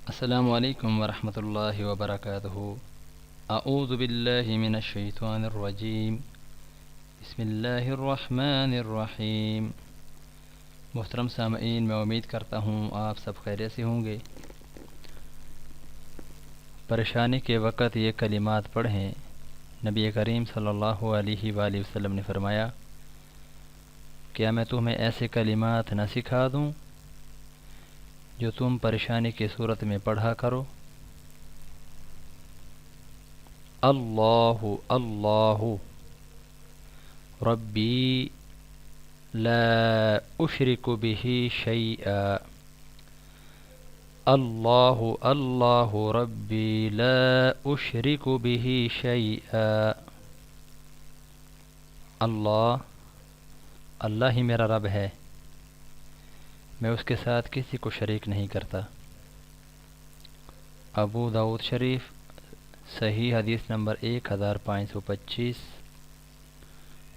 السلام علیکم ورحمۃ اللہ وبرکاتہ۔ اعوذ باللہ من الشیطان الرجیم، بسم اللہ الرحمن الرحیم۔ محترم سامعین، میں امید کرتا ہوں آپ سب خیریت سے ہوں گے۔ پریشانی کے وقت یہ کلمات پڑھیں۔ نبی کریم صلی اللہ علیہ وآلہ وسلم نے فرمایا، کیا میں تمہیں ایسے کلمات نہ سکھا دوں جو تم پریشانی کی صورت میں پڑھا کرو؟ اللہ اللہ ربی لا اشرک بہ شیئا، اللہ اللہ ربی لا اشرک بہ شیئا۔ اللہ ہی میرا رب ہے، میں اس کے ساتھ کسی کو شریک نہیں کرتا۔ ابو داؤد شریف، صحیح حدیث نمبر 1525۔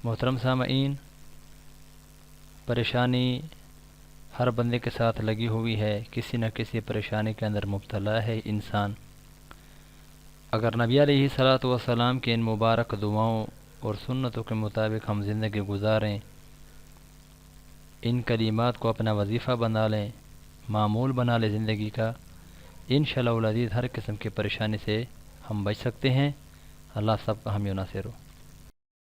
محترم سامعین، پریشانی ہر بندے کے ساتھ لگی ہوئی ہے، کسی نہ کسی پریشانی کے اندر مبتلا ہے انسان۔ اگر نبی علیہ الصلوۃ والسلام کے ان مبارک دعاؤں اور سنتوں کے مطابق ہم زندگی گزاریں، ان کلمات کو اپنا وظیفہ بنا لیں، معمول بنا لیں زندگی کا، انشاءاللہ العزیز ہر قسم کی پریشانی سے ہم بچ سکتے ہیں۔ اللہ سب کا حامی و ناصر ہو۔